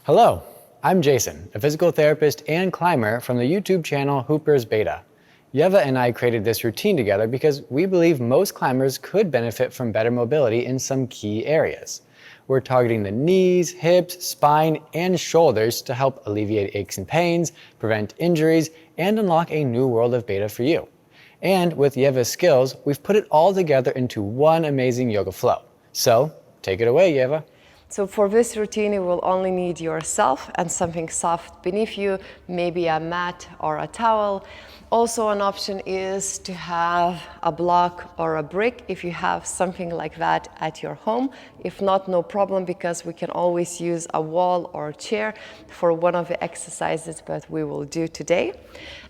Hello, I'm Jason, a physical therapist and climber from the YouTube channel Hoopers Beta. Ieva and I created this routine together because we believe most climbers could benefit from better mobility in some key areas. We're targeting the knees, hips, spine, and shoulders to help alleviate aches and pains, prevent injuries, and unlock a new world of beta for you. And with Ieva's skills, we've put it all together into one amazing yoga flow. So, take it away, Ieva. So for this routine, you will only need yourself and something soft beneath you, maybe a mat or a towel. Also, an option is to have a block or a brick if you have something like that at your home. If not, no problem, because we can always use a wall or a chair for one of the exercises that we will do today.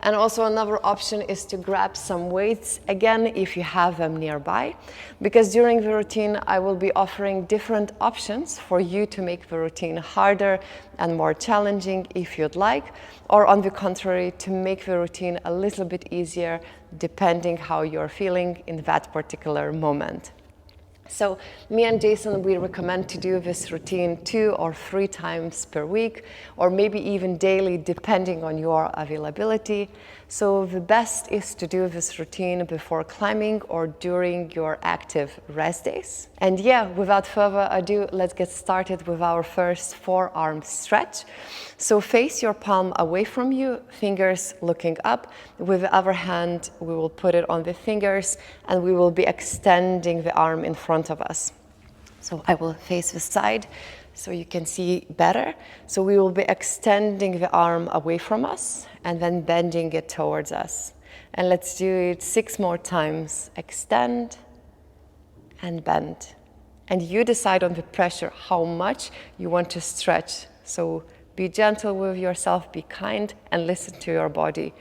And also another option is to grab some weights, again, if you have them nearby, because during the routine, I will be offering different options for you to make the routine harder and more challenging if you'd like, or on the contrary, to make the routine a little bit easier depending how you're feeling in that particular moment. So me and Jason, we recommend to do this routine 2 or 3 times per week, or maybe even daily, depending on your availability. So the best is to do this routine before climbing or during your active rest days. And yeah, without further ado, let's get started with our first forearm stretch. So face your palm away from you, fingers looking up. With the other hand, we will put it on the fingers and we will be extending the arm in front of us. So I will face the side so you can see better. So we will be extending the arm away from us and then bending it towards us. And let's do it 6 more times. Extend and bend. And you decide on the pressure how much you want to stretch. So be gentle with yourself, be kind, and listen to your body.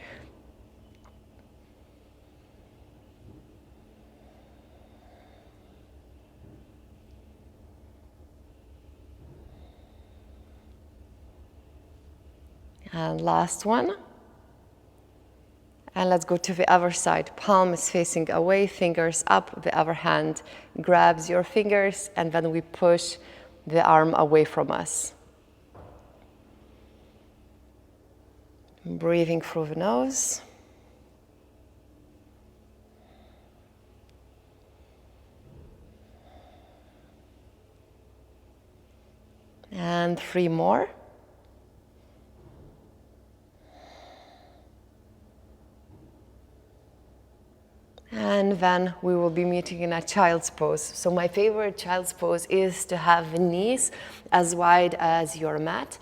And last one. And let's go to the other side. Palm is facing away, fingers up. The other hand grabs your fingers, and then we push the arm away from us. Breathing through the nose. And 3 more. And then we will be meeting in a child's pose. So my favorite child's pose is to have the knees as wide as your mat,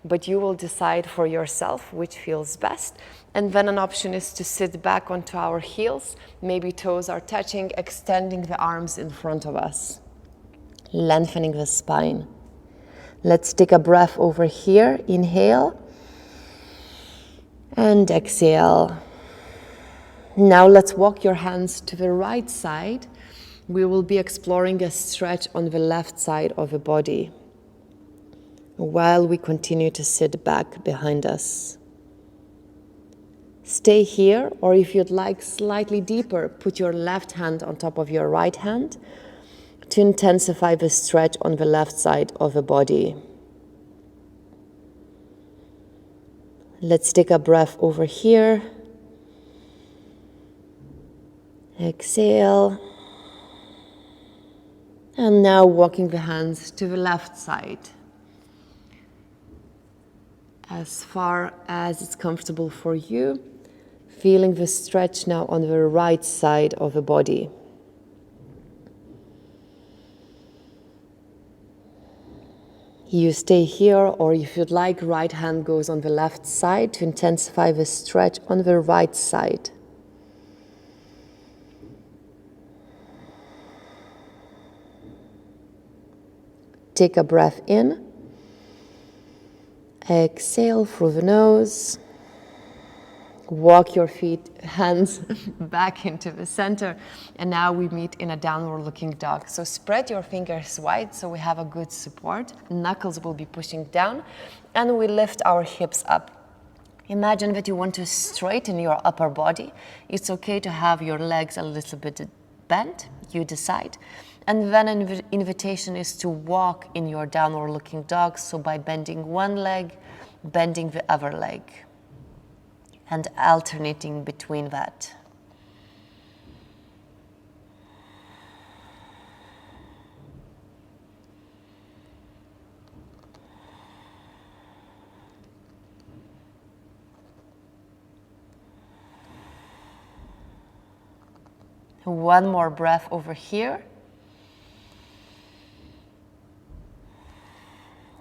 but you will decide for yourself which feels best. And then an option is to sit back onto our heels, maybe toes are touching, extending the arms in front of us, lengthening the spine. Let's take a breath over here. Inhale and exhale. Now let's walk your hands to the right side. We will be exploring a stretch on the left side of the body while we continue to sit back behind us. Stay here, or if you'd like slightly deeper, put your left hand on top of your right hand to intensify the stretch on the left side of the body. Let's take a breath over here. Exhale. And now walking the hands to the left side, as far as it's comfortable for you. Feeling the stretch now on the right side of the body. You stay here, or if you'd like, right hand goes on the left side to intensify the stretch on the right side. Take a breath in. Exhale through the nose. Walk your hands back into the center. And now we meet in a downward looking dog. So spread your fingers wide so we have a good support. Knuckles will be pushing down. And we lift our hips up. Imagine that you want to straighten your upper body. It's okay to have your legs a little bit bent. You decide. And then an invitation is to walk in your downward looking dog. So by bending one leg, bending the other leg, and alternating between that. One more breath over here.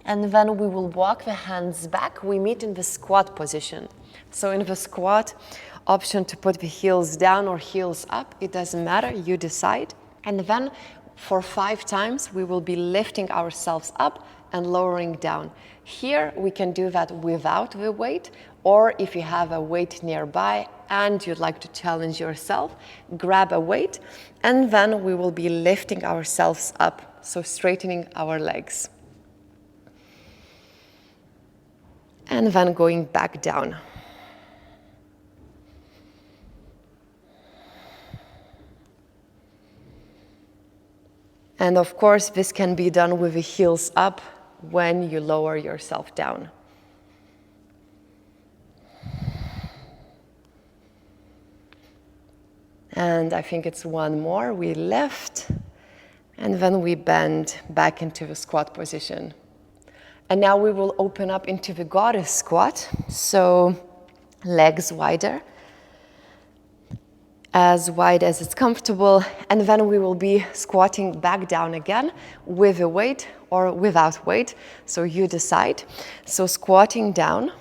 And then we will walk the hands back. We meet in the squat position. So in the squat, option to put the heels down or heels up, it doesn't matter, you decide. And then for 5 times, we will be lifting ourselves up and lowering down. Here, we can do that without the weight, or if you have a weight nearby and you'd like to challenge yourself, grab a weight, and then we will be lifting ourselves up, so straightening our legs. And then going back down. And of course, this can be done with the heels up when you lower yourself down. And I think it's one more. We lift, and then we bend back into the squat position. And now we will open up into the goddess squat. So legs wider, as wide as it's comfortable. And then we will be squatting back down again with a weight or without weight. So you decide. So squatting down.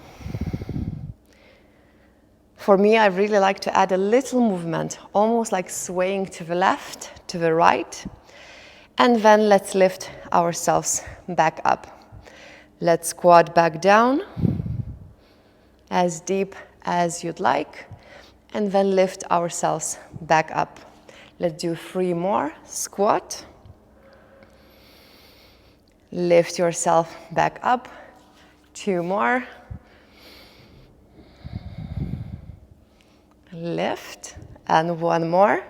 For me, I really like to add a little movement, almost like swaying to the left, to the right. And then let's lift ourselves back up. Let's squat back down, as deep as you'd like, and then lift ourselves back up. Let's do 3 more. Squat. Lift yourself back up. 2 more. Lift, and 1 more.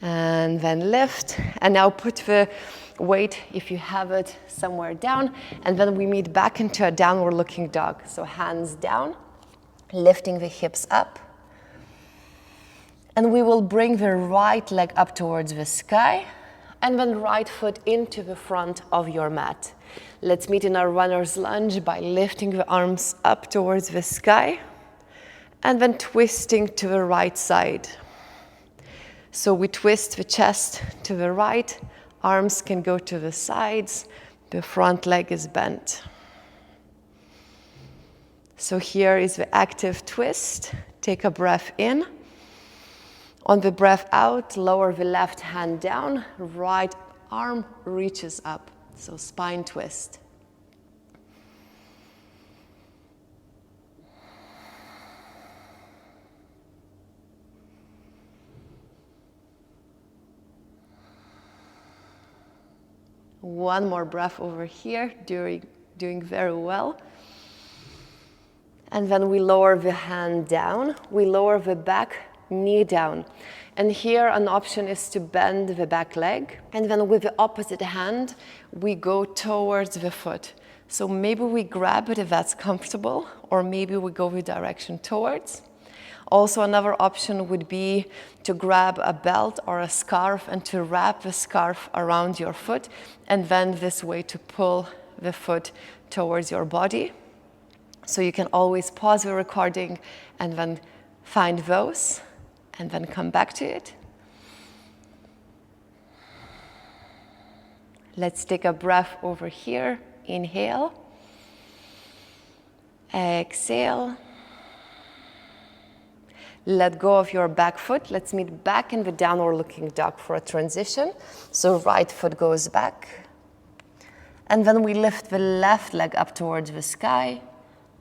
And then lift, and now put the weight, if you have it, somewhere down, and then we meet back into a downward looking dog. So hands down, lifting the hips up, and we will bring the right leg up towards the sky, and then right foot into the front of your mat. Let's meet in our runner's lunge by lifting the arms up towards the sky, and then twisting to the right side. So we twist the chest to the right, arms can go to the sides, the front leg is bent. So here is the active twist. Take a breath in. On the breath out, lower the left hand down, right arm reaches up. So spine twist. One more breath over here, doing very well. And then we lower the hand down. We lower the back knee down. And here an option is to bend the back leg. And then with the opposite hand, we go towards the foot. So maybe we grab it if that's comfortable, or maybe we go the direction towards. Also, another option would be to grab a belt or a scarf and to wrap the scarf around your foot, and then this way to pull the foot towards your body. So you can always pause the recording and then find those, and then come back to it. Let's take a breath over here. Inhale. Exhale. Let go of your back foot. Let's meet back in the downward looking dog for a transition. So right foot goes back. And then we lift the left leg up towards the sky.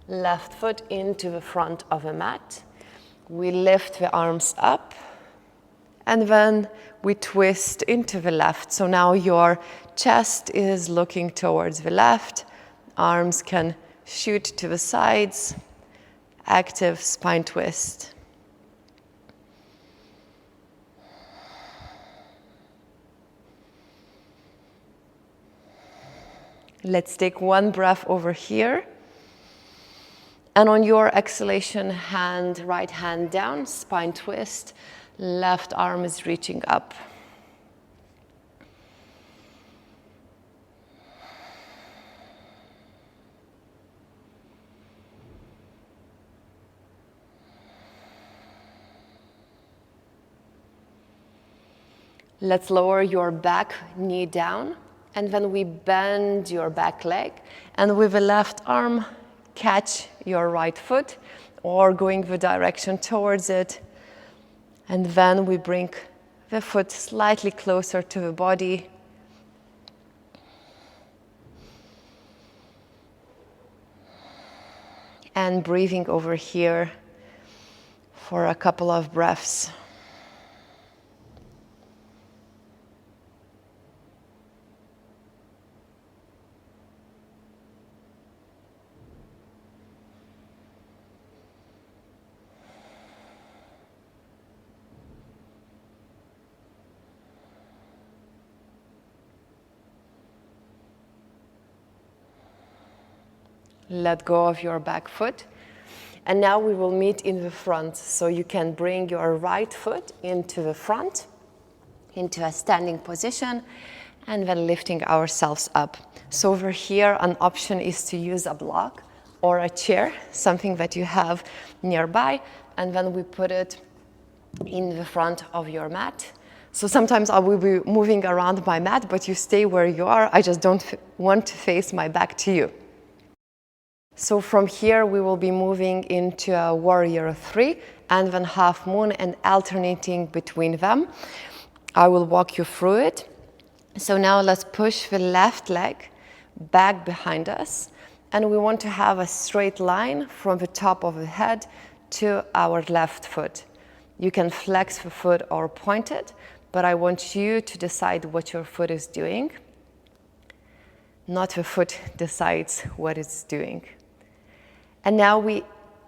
Left foot into the front of the mat. We lift the arms up. And then we twist into the left. So now your chest is looking towards the left. Arms can shoot to the sides. Active spine twist. Let's take one breath over here. And on your exhalation, right hand down, spine twist, left arm is reaching up. Let's lower your back knee down, and then we bend your back leg, and with the left arm, catch your right foot, or going the direction towards it, and then we bring the foot slightly closer to the body. And breathing over here for a couple of breaths. Let go of your back foot. And now we will meet in the front. So you can bring your right foot into the front, into a standing position, and then lifting ourselves up. So over here, an option is to use a block or a chair, something that you have nearby, and then we put it in the front of your mat. So sometimes I will be moving around my mat, but you stay where you are. I just don't want to face my back to you. So from here, we will be moving into a warrior 3 and then half moon and alternating between them. I will walk you through it. So now let's push the left leg back behind us. And we want to have a straight line from the top of the head to our left foot. You can flex the foot or point it, but I want you to decide what your foot is doing. Not the foot decides what it's doing. And now we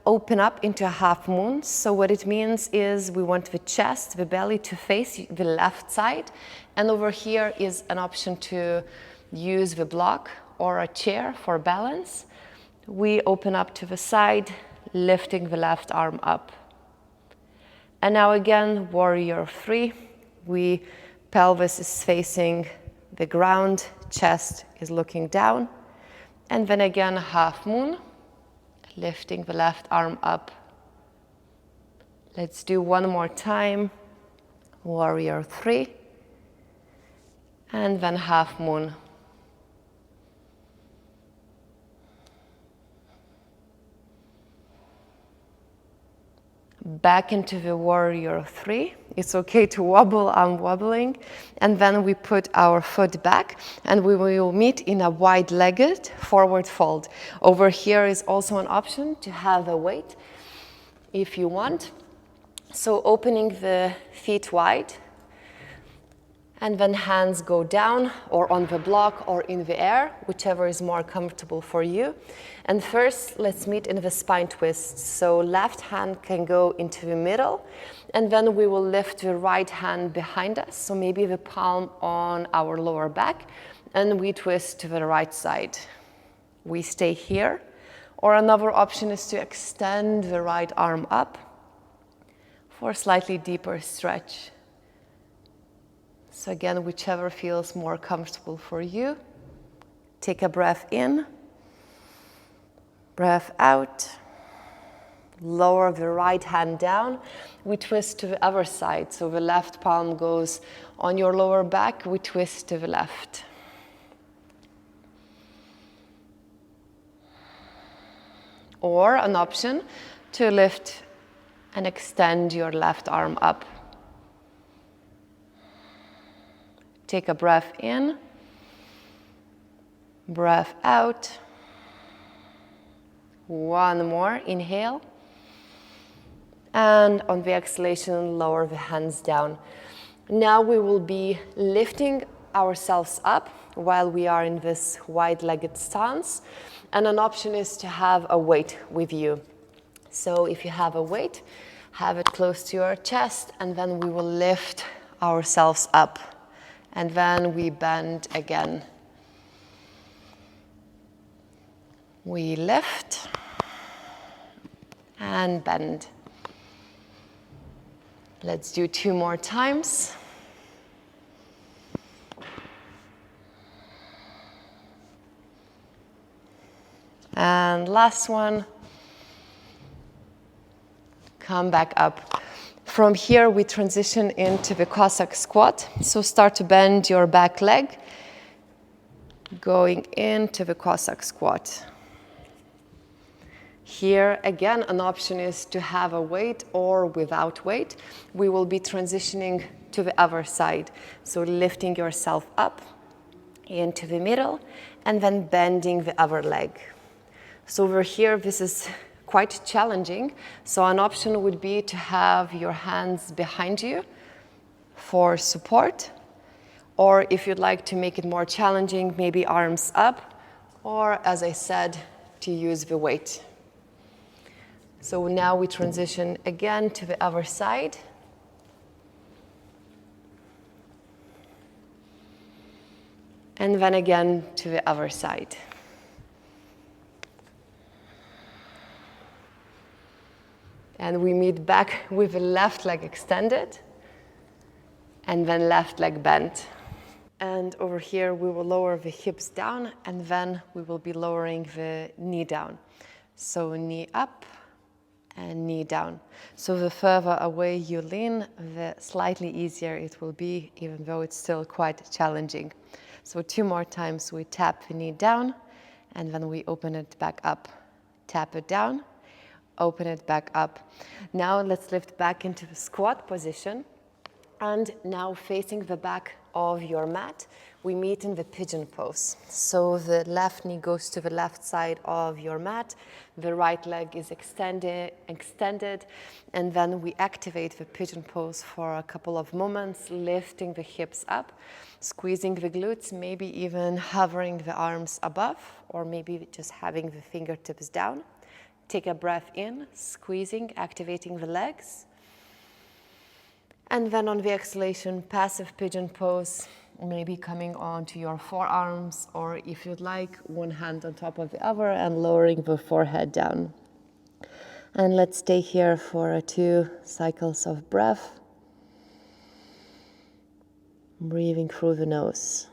open up into a half moon. So what it means is we want the chest, the belly to face the left side. And over here is an option to use the block or a chair for balance. We open up to the side, lifting the left arm up. And now again, warrior 3. Pelvis is facing the ground, chest is looking down. And then again, half moon. Lifting the left arm up. Let's do one more time. Warrior 3. And then half moon. Back into the warrior 3. It's okay to wobble, I'm wobbling. And then we put our foot back and we will meet in a wide-legged forward fold. Over here is also an option to have a weight if you want. So opening the feet wide, and then hands go down or on the block or in the air, whichever is more comfortable for you. And first, let's meet in the spine twist. So left hand can go into the middle, and then we will lift the right hand behind us, so maybe the palm on our lower back, and we twist to the right side. We stay here, or another option is to extend the right arm up for a slightly deeper stretch. So again, whichever feels more comfortable for you. Take a breath in, breath out. Lower the right hand down. We twist to the other side. So the left palm goes on your lower back. We twist to the left. Or an option to lift and extend your left arm up. Take a breath in, breath out. One more, inhale. And on the exhalation, lower the hands down. Now we will be lifting ourselves up while we are in this wide-legged stance. And an option is to have a weight with you. So if you have a weight, have it close to your chest, and then we will lift ourselves up. And then we bend again. We lift and bend. Let's do 2 more times. And last one. Come back up. From here, we transition into the Cossack squat. So start to bend your back leg, going into the Cossack squat. Here, again, an option is to have a weight or without weight. We will be transitioning to the other side. So lifting yourself up into the middle and then bending the other leg. So over here, this is quite challenging. So an option would be to have your hands behind you for support. Or if you'd like to make it more challenging, maybe arms up, or as I said, to use the weight. So now we transition again to the other side. And then again to the other side. And we meet back with the left leg extended, and then left leg bent. And over here, we will lower the hips down, and then we will be lowering the knee down. So knee up and knee down. So the further away you lean, the slightly easier it will be, even though it's still quite challenging. So 2 more times, we tap the knee down, and then we open it back up. Tap it down, open it back up. Now let's lift back into the squat position. And now facing the back of your mat, we meet in the pigeon pose. So the left knee goes to the left side of your mat, the right leg is extended, and then we activate the pigeon pose for a couple of moments, lifting the hips up, squeezing the glutes, maybe even hovering the arms above, or maybe just having the fingertips down. Take a breath in, squeezing, activating the legs. And then on the exhalation, passive pigeon pose, maybe coming onto your forearms, or if you'd like, one hand on top of the other and lowering the forehead down. And let's stay here for 2 cycles of breath. Breathing through the nose.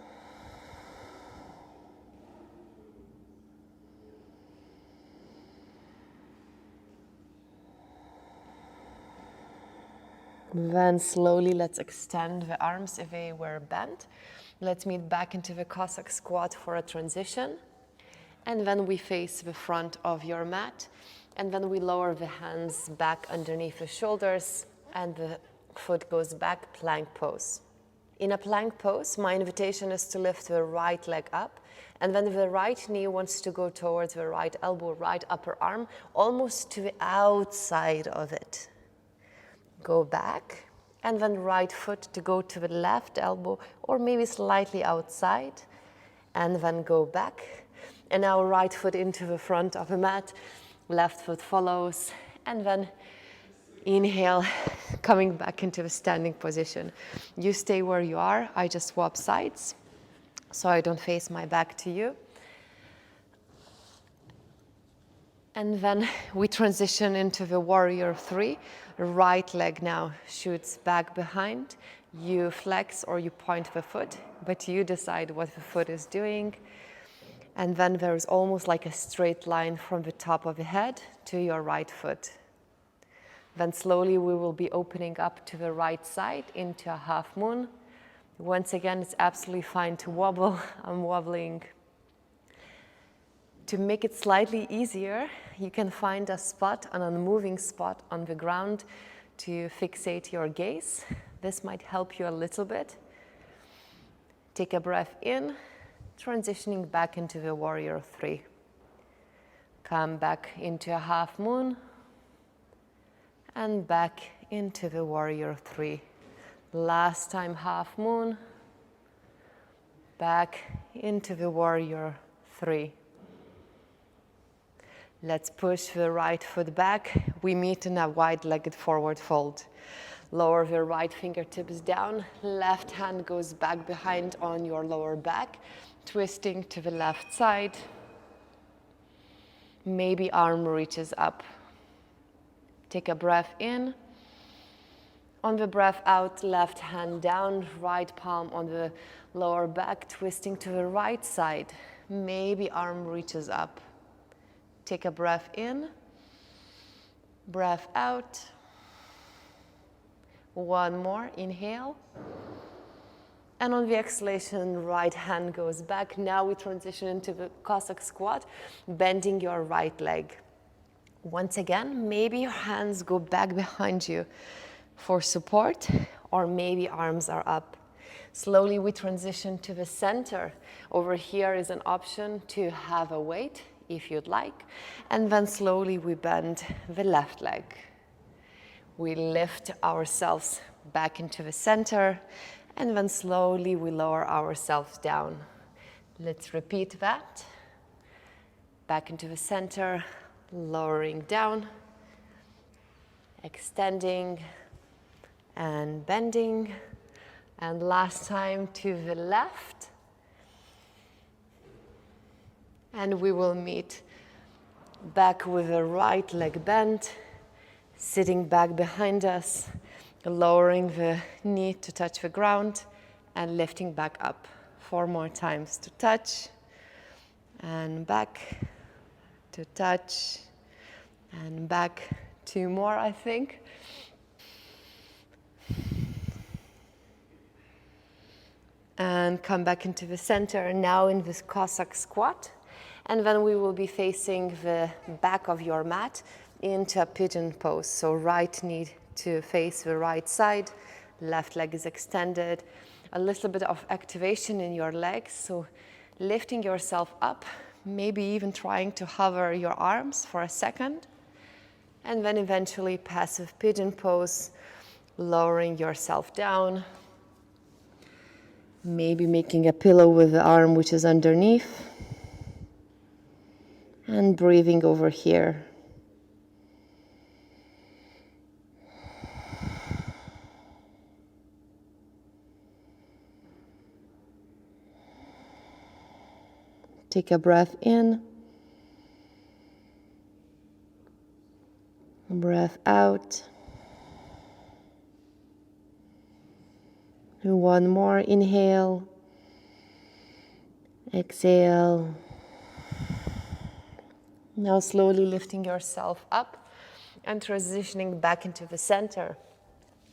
Then slowly let's extend the arms if they were bent. Let's meet back into the Cossack squat for a transition. And then we face the front of your mat. And then we lower the hands back underneath the shoulders and the foot goes back, plank pose. In a plank pose, my invitation is to lift the right leg up. And then the right knee wants to go towards the right elbow, right upper arm, almost to the outside of it. Go back, and then right foot to go to the left elbow, or maybe slightly outside, and then go back. And now right foot into the front of the mat, left foot follows, and then inhale, coming back into the standing position. You stay where you are, I just swap sides, so I don't face my back to you. And then we transition into the warrior 3. Right leg now shoots back behind. You flex or you point the foot, but you decide what the foot is doing. And then there's almost like a straight line from the top of the head to your right foot. Then slowly we will be opening up to the right side into a half moon. Once again, it's absolutely fine to wobble. I'm wobbling. To make it slightly easier, you can find a spot, an unmoving spot on the ground to fixate your gaze. This might help you a little bit. Take a breath in, transitioning back into the warrior 3. Come back into a half moon and back into the warrior 3. Last time half moon, back into the warrior 3. Let's push the right foot back. We meet in a wide-legged forward fold. Lower the right fingertips down. Left hand goes back behind on your lower back, twisting to the left side. Maybe arm reaches up. Take a breath in. On the breath out, left hand down, right palm on the lower back, twisting to the right side. Maybe arm reaches up. Take a breath in. Breath out. One more, inhale. And on the exhalation, right hand goes back. Now we transition into the Cossack squat, bending your right leg. Once again, maybe your hands go back behind you for support, or maybe arms are up. Slowly we transition to the center. Over here is an option to have a weight, if you'd like. And then slowly we bend the left leg. We lift ourselves back into the center, and then slowly we lower ourselves down. Let's repeat that. Back into the center, lowering down, extending and bending. And last time to the left. And we will meet back with the right leg bent, sitting back behind us, lowering the knee to touch the ground and lifting back up. 4 more times to touch and back, to touch and back. 2 more, I think. And come back into the center, now in this Cossack squat. And then we will be facing the back of your mat into a pigeon pose. So right knee to face the right side, left leg is extended. A little bit of activation in your legs, so lifting yourself up, maybe even trying to hover your arms for a second. And then eventually passive pigeon pose, lowering yourself down. Maybe making a pillow with the arm which is underneath. And breathing over here. Take a breath in. Breath out. And 1 more, inhale. Exhale. Now slowly lifting yourself up and transitioning back into the center.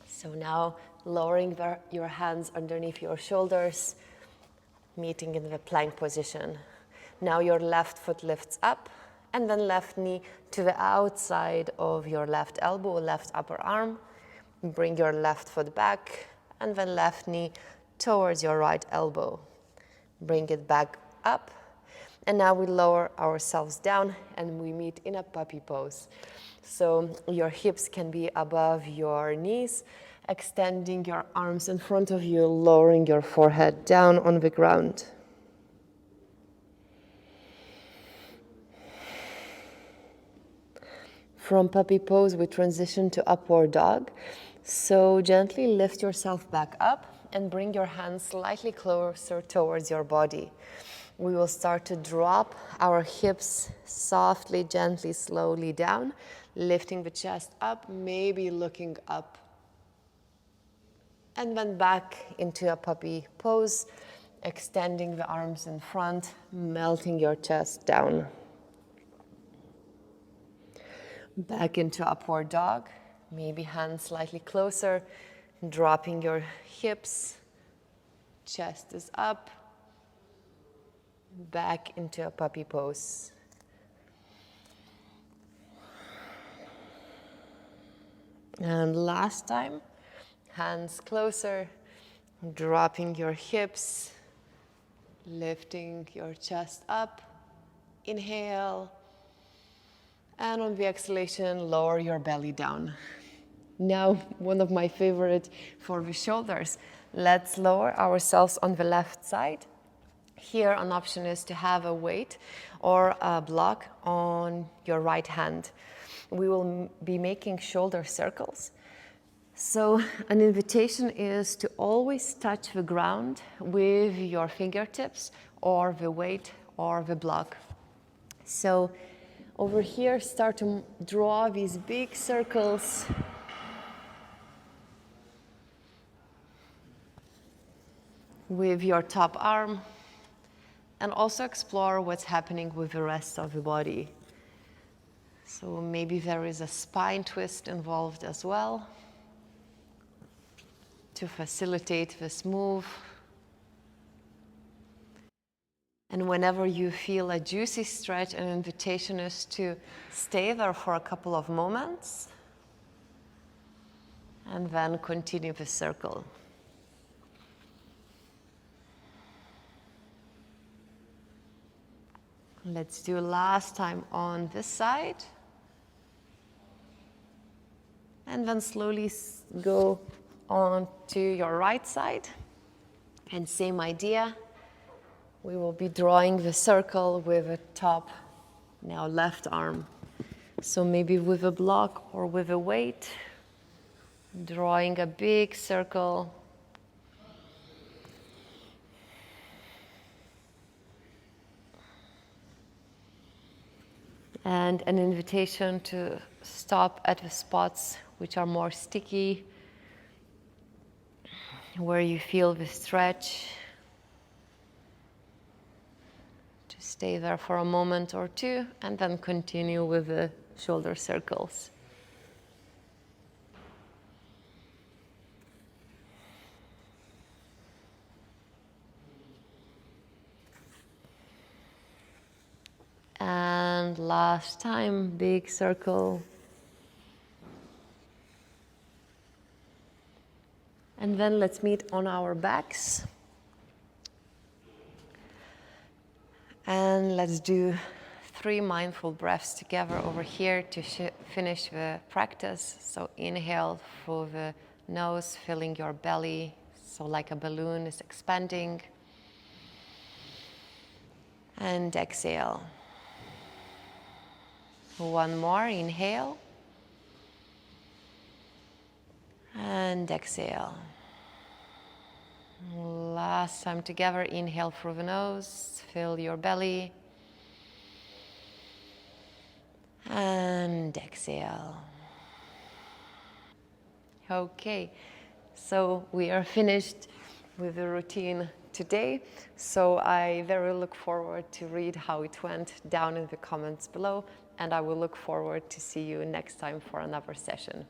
So now lowering your hands underneath your shoulders, meeting in the plank position. Now your left foot lifts up and then left knee to the outside of your left elbow, left upper arm. Bring your left foot back and then left knee towards your right elbow. Bring it back up. And now we lower ourselves down and we meet in a puppy pose. So your hips can be above your knees, extending your arms in front of you, lowering your forehead down on the ground. From puppy pose, we transition to upward dog. So gently lift yourself back up and bring your hands slightly closer towards your body. We will start to drop our hips softly, gently, slowly down, lifting the chest up, maybe looking up. And then back into a puppy pose, extending the arms in front, melting your chest down. Back into upward dog, maybe hands slightly closer, dropping your hips, chest is up. Back into a puppy pose. And last time, hands closer, dropping your hips, lifting your chest up. Inhale. And on the exhalation, lower your belly down. Now, one of my favorite for the shoulders. Let's lower ourselves on the left side. Here, an option is to have a weight or a block on your right hand. We will be making shoulder circles. So an invitation is to always touch the ground with your fingertips or the weight or the block. So Over here, start to draw these big circles. With your top arm, and also explore what's happening with the rest of the body. So maybe there is a spine twist involved as well to facilitate this move. And whenever you feel a juicy stretch, an invitation is to stay there for a couple of moments and then continue the circle. Let's do last time on this side. And then slowly go on to your right side. And same idea. We will be drawing the circle with the top, now left arm. So maybe with a block or with a weight, drawing a big circle. And an invitation to stop at the spots which are more sticky, where you feel the stretch. To stay there for a moment or two, and then continue with the shoulder circles. And last time, big circle. And then let's meet on our backs. And let's do 3 mindful breaths together over here to finish the practice. So inhale through the nose, filling your belly, so like a balloon is expanding. And exhale. One more, inhale. And exhale. Last time together, inhale through the nose, fill your belly. And exhale. Okay, so we are finished with the routine today. So I very look forward to read how it went down in the comments below, and I will look forward to see you next time for another session.